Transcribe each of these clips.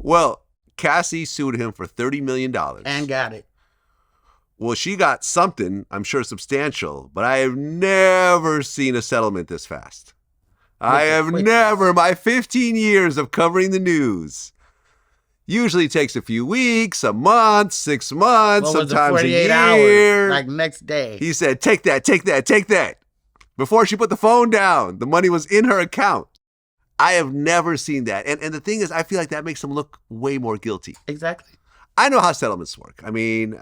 Well, Cassie sued him for $30 million. And got it. Well, she got something, I'm sure substantial, but I have never seen a settlement this fast. I have never, my 15 years of covering the news. Usually takes a few weeks, a month, 6 months, sometimes a year. 48 hours, like next day. He said, take that, take that, take that. Before she put the phone down, the money was in her account. I have never seen that. And the thing is, I feel like that makes him look way more guilty. Exactly. I know how settlements work. I mean,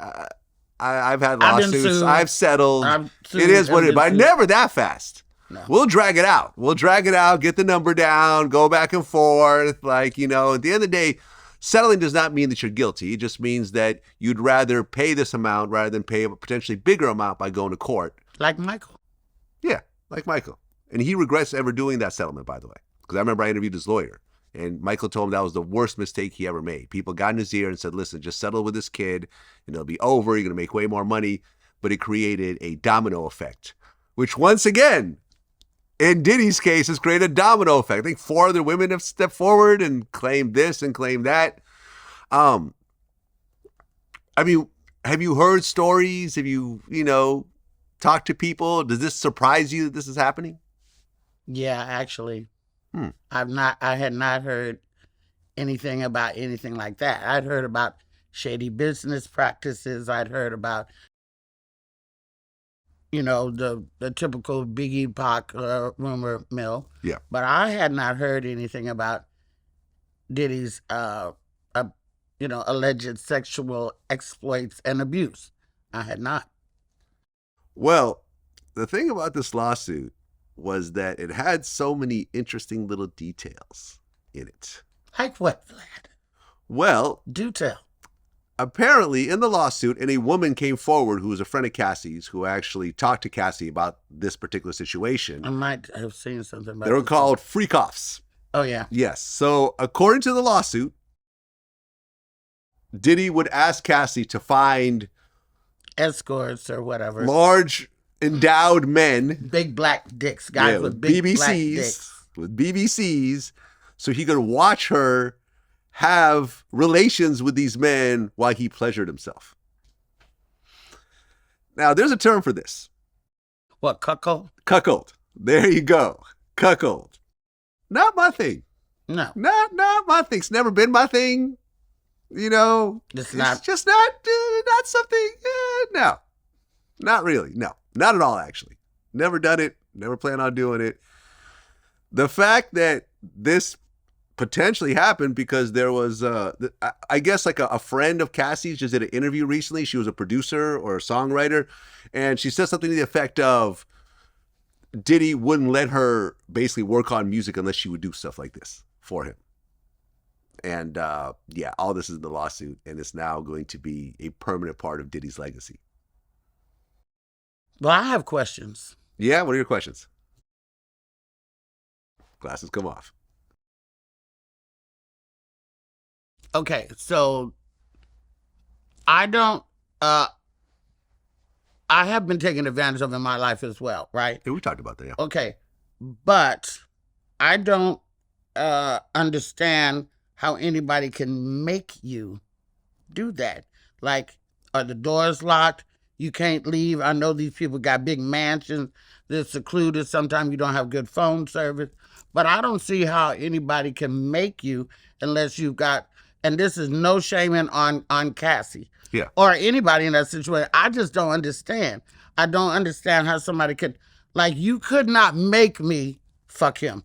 I've had lawsuits. I've settled. It is what it is. But never that fast. No. We'll drag it out. We'll drag it out, get the number down, go back and forth. Like, you know, at the end of the day, settling does not mean that you're guilty. It just means that you'd rather pay this amount rather than pay a potentially bigger amount by going to court. Like Michael. Yeah, like Michael. And he regrets ever doing that settlement, by the way. Because I remember I interviewed his lawyer. And Michael told him that was the worst mistake he ever made. People got in his ear and said, listen, just settle with this kid and it'll be over. You're going to make way more money. But it created a domino effect, which once again, in Diddy's case, has created a domino effect. I think 4 other women have stepped forward and claimed this and claimed that. I mean, have you heard stories? Have you, talked to people? Does this surprise you that this is happening? Yeah, actually. I had not heard anything about anything like that. I'd heard about shady business practices. I'd heard about, the typical Biggie Pac rumor mill. Yeah. But I had not heard anything about Diddy's, alleged sexual exploits and abuse. I had not. Well, the thing about this lawsuit was that it had so many interesting little details in it. Like what, Vlad? Well, do tell. Apparently, in the lawsuit, and a woman came forward who was a friend of Cassie's, who actually talked to Cassie about this particular situation. I might have seen something about They were called freak-offs. Oh, yeah. Yes. So, according to the lawsuit, Diddy would ask Cassie to find escorts or whatever. Large, endowed men. Big black dicks. Guys with big BBCs, black dicks. With BBCs, so he could watch her have relations with these men while he pleasured himself. Now, there's a term for this. What, cuckold? Cuckold. There you go. Cuckold. Not my thing. No. Not my thing. It's never been my thing. It's just not something. No, not really. No, not at all, actually. Never done it. Never plan on doing it. The fact that this potentially happened because there was, I guess, like a friend of Cassie's just did an interview recently. She was a producer or a songwriter, and she said something to the effect of Diddy wouldn't let her basically work on music unless she would do stuff like this for him. And all this is in the lawsuit, and it's now going to be a permanent part of Diddy's legacy. Well, I have questions. Yeah, what are your questions? Glasses come off. Okay, so I have been taken advantage of in my life as well, right? Yeah, we talked about that, yeah. Okay, but I don't understand how anybody can make you do that. Like, are the doors locked? You can't leave. I know these people got big mansions. They're secluded. Sometimes you don't have good phone service. But I don't see how anybody can make you unless you've got, and this is no shaming on Cassie. Yeah. Or anybody in that situation. I just don't understand. I don't understand how somebody could, like, you could not make me fuck him.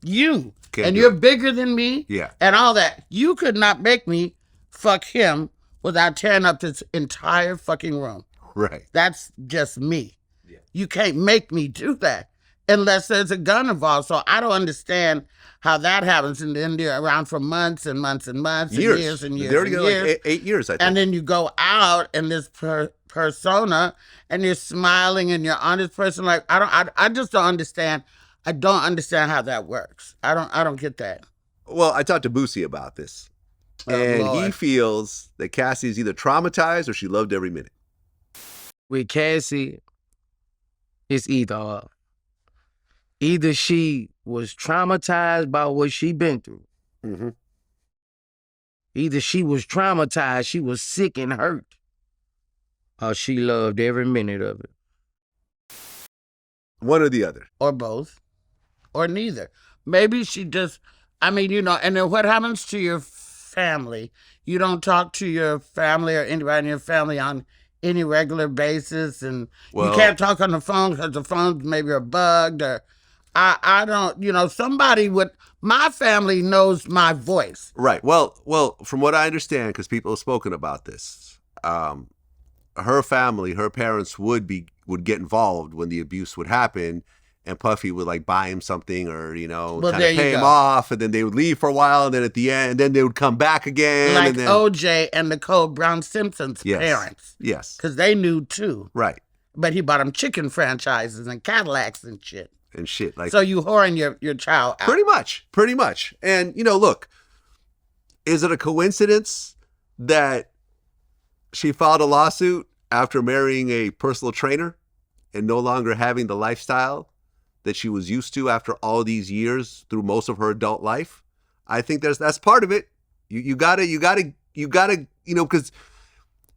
You. And you're bigger than me. Yeah. And all that. You could not make me fuck him without tearing up this entire fucking room. Right. That's just me. Yeah. You can't make me do that unless there's a gun involved. So I don't understand how that happens. And then they're around for months and months and months and years and years. They're already and years. Like 8 years, I think. And then you go out in this persona and you're smiling and you're honest person. Like, I just don't understand. I don't understand how that works. I don't get that. Well, I talked to Boosie about this. And Lord. He feels that Cassie is either traumatized or she loved every minute. With Cassie, it's either she was traumatized by what she been through, mm-hmm. Either she was traumatized, she was sick and hurt, or she loved every minute of it. One or the other. Or both. Or neither. Maybe she just, I mean, you know, and then what happens to your family? You don't talk to your family or anybody in your family on any regular basis, and you can't talk on the phone because the phones maybe are bugged, or I don't, you know, somebody with my family knows my voice. Right. Well, from what I understand, because people have spoken about this, her family, her parents would get involved when the abuse would happen, and Puffy would like buy him something or, you know, kind of pay him off, and then they would leave for a while, and then at the end, and then they would come back again. Like and then, OJ and Nicole Brown Simpson's parents. Yes. Because they knew too. Right. But he bought them chicken franchises and Cadillacs and shit. Like, so you whoring your child out. Pretty much. And, you know, look, is it a coincidence that she filed a lawsuit after marrying a personal trainer and no longer having the lifestyle that she was used to after all these years through most of her adult life? I think that's part of it. You gotta, you know, because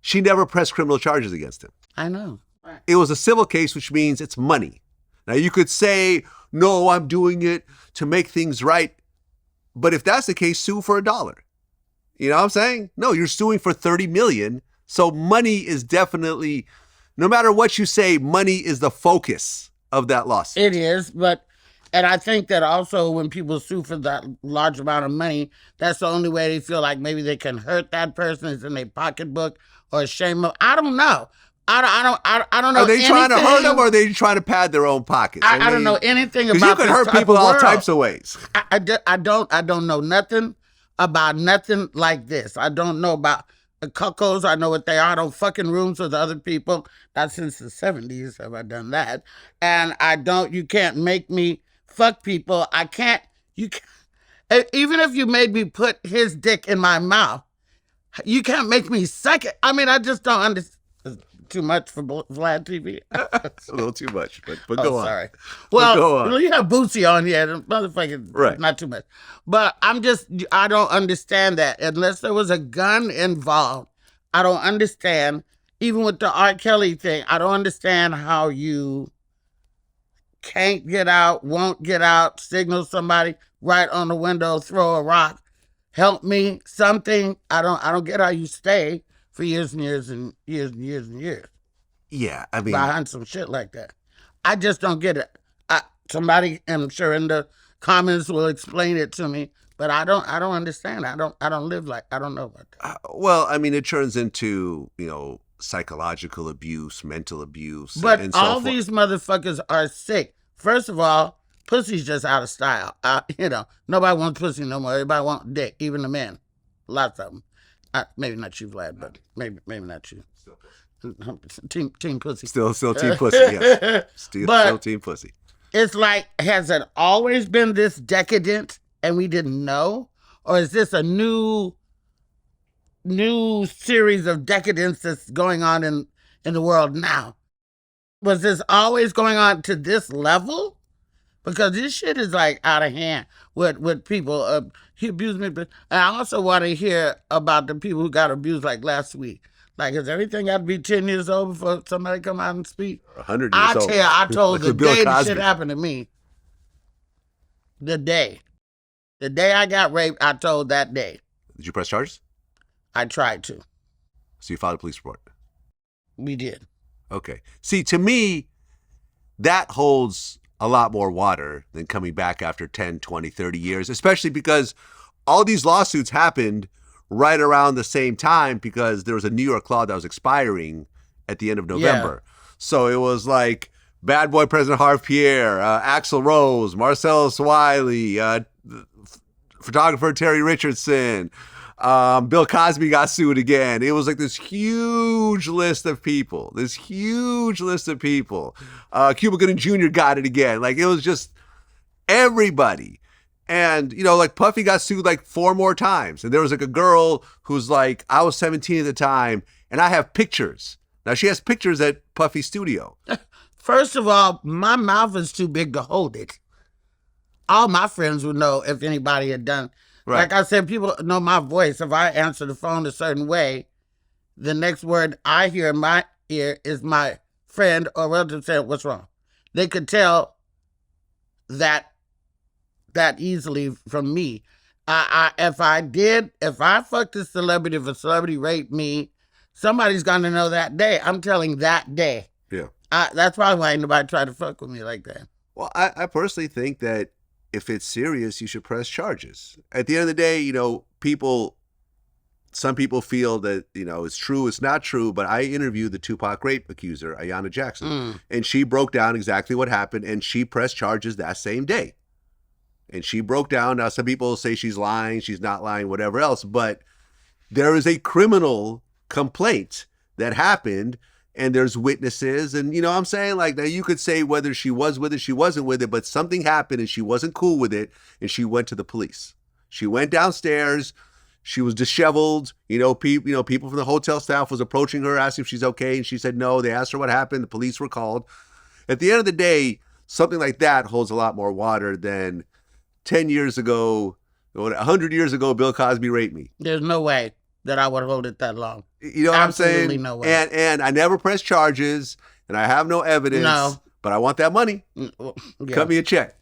she never pressed criminal charges against him. I know. It was a civil case, which means it's money. Now, you could say, no, I'm doing it to make things right. But if that's the case, sue for $1. You know what I'm saying? No, you're suing for $30 million. So money is definitely, no matter what you say, money is the focus of that lawsuit. It is, and I think that also when people sue for that large amount of money, that's the only way they feel like maybe they can hurt that person is in their pocketbook or shame them. I don't know. I don't know. Are they trying to hurt them, or are they trying to pad their own pockets? I don't know anything about. Because you can hurt people all types of ways. I don't know nothing about nothing like this. I don't know about the cuckolds. I know what they are. I don't fucking rooms with other people. Not since the 70s have I done that. And you can't make me fuck people. Even if you made me put his dick in my mouth, you can't make me suck it. I mean, I just don't understand. Too much for Vlad TV? It's a little too much, but go on. Sorry. Well, you have Bootsy on here. Motherfucker, right. Not too much. But I don't understand that. Unless there was a gun involved, I don't understand. Even with the R. Kelly thing, I don't understand how you can't get out, won't get out, signal somebody right on the window, throw a rock, help me, something. I don't get how you stay for years and years and years and years and years. Yeah, I mean, behind some shit like that. I just don't get it. Somebody, I'm sure in the comments will explain it to me, but I don't understand. I don't live like, I don't know about that. Well, I mean, it turns into, you know, psychological abuse, mental abuse. But and so all forth. these motherfuckers are sick. First of all, pussy's just out of style. You know, nobody wants pussy no more. Everybody wants dick, even the men. Lots of them. Maybe not you, Vlad, but maybe not you. Team pussy. Still team pussy, yes. Still team pussy. It's like, has it always been this decadent and we didn't know? Or is this a new series of decadence that's going on in the world now? Was this always going on to this level? Because this shit is like out of hand with people. He abused me. And I also want to hear about the people who got abused like last week. Like, has everything got to be 10 years old before somebody come out and speak? 100 years old. I told like the day the shit happened to me. The day I got raped, I told that day. Did you press charges? I tried to. So you filed a police report? We did. Okay. See, to me, that holds a lot more water than coming back after 10, 20, 30 years, especially because all these lawsuits happened right around the same time because there was a New York law that was expiring at the end of November. Yeah. So it was like Bad Boy President Harve Pierre, Axl Rose, Marcellus Wiley, photographer Terry Richardson, Bill Cosby got sued again. It was like this huge list of people. Cuba Gooding Jr. got it again. Like, it was just everybody. And, you know, like Puffy got sued like 4 more times. And there was like a girl who's like, I was 17 at the time, and I have pictures. Now, she has pictures at Puffy's studio. First of all, my mouth is too big to hold it. All my friends would know if anybody had done Right. Like I said, people know my voice. If I answer the phone a certain way, the next word I hear in my ear is my friend or relative saying, "What's wrong?" They could tell that easily from me. If I fucked a celebrity, if a celebrity raped me, somebody's gonna know that day. I'm telling that day. Yeah. That's probably why ain't nobody try to fuck with me like that. Well, I personally think that if it's serious, you should press charges. At the end of the day, some people feel that, it's true, it's not true, but I interviewed the Tupac rape accuser, Ayanna Jackson, and she broke down exactly what happened, and she pressed charges that same day. And she broke down. Now, some people say she's lying, she's not lying, whatever else, but there is a criminal complaint that happened, and there's witnesses, and I'm saying, like, now you could say whether she was with it, she wasn't with it, but something happened and she wasn't cool with it, and she went to the police. She went downstairs. She was disheveled. People from the hotel staff was approaching her, asking if she's okay, and she said no. They asked her what happened. The police were called. At the end of the day, something like that holds a lot more water than 10 years ago, 100 years ago, Bill Cosby raped me. There's no way that I would hold it that long. You know what I'm saying? Absolutely no way. And I never press charges, and I have no evidence. No. But I want that money. Yeah. Cut me a check.